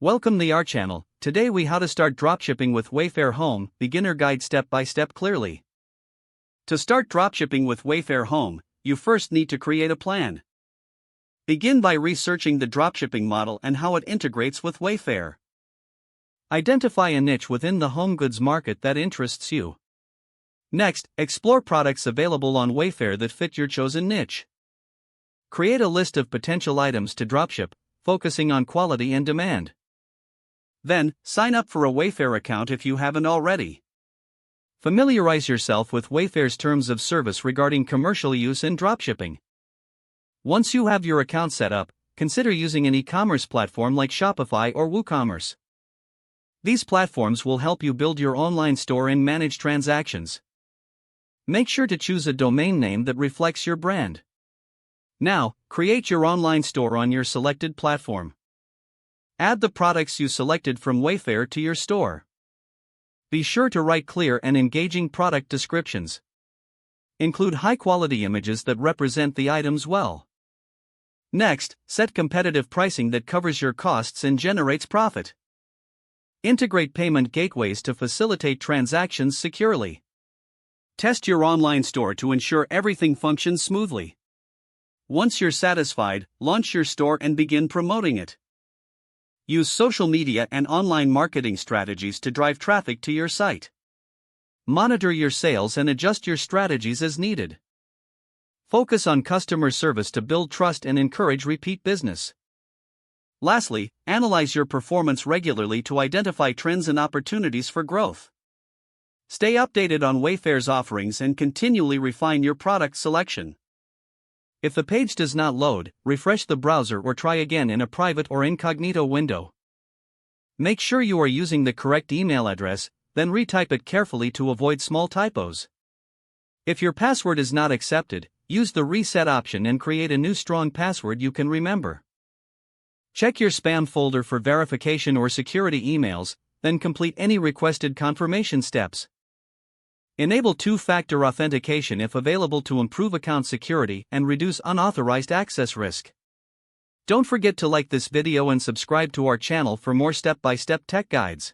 Welcome to our channel. Today we how to start dropshipping with Wayfair Home, beginner guide step by step clearly. To start dropshipping with Wayfair Home, you first need to create a plan. Begin by researching the dropshipping model and how it integrates with Wayfair. Identify a niche within the home goods market that interests you. Next, explore products available on Wayfair that fit your chosen niche. Create a list of potential items to dropship, focusing on quality and demand. Then, sign up for a Wayfair account if you haven't already. Familiarize yourself with Wayfair's terms of service regarding commercial use in dropshipping. Once you have your account set up, consider using an e-commerce platform like Shopify or WooCommerce. These platforms will help you build your online store and manage transactions. Make sure to choose a domain name that reflects your brand. Now, create your online store on your selected platform. Add the products you selected from Wayfair to your store. Be sure to write clear and engaging product descriptions. Include high-quality images that represent the items well. Next, set competitive pricing that covers your costs and generates profit. Integrate payment gateways to facilitate transactions securely. Test your online store to ensure everything functions smoothly. Once you're satisfied, launch your store and begin promoting it. Use social media and online marketing strategies to drive traffic to your site. Monitor your sales and adjust your strategies as needed. Focus on customer service to build trust and encourage repeat business. Lastly, analyze your performance regularly to identify trends and opportunities for growth. Stay updated on Wayfair's offerings and continually refine your product selection. If the page does not load, refresh the browser or try again in a private or incognito window. Make sure you are using the correct email address, then retype it carefully to avoid small typos. If your password is not accepted, use the reset option and create a new strong password you can remember. Check your spam folder for verification or security emails, then complete any requested confirmation steps. Enable two-factor authentication if available to improve account security and reduce unauthorized access risk. Don't forget to like this video and subscribe to our channel for more step-by-step tech guides.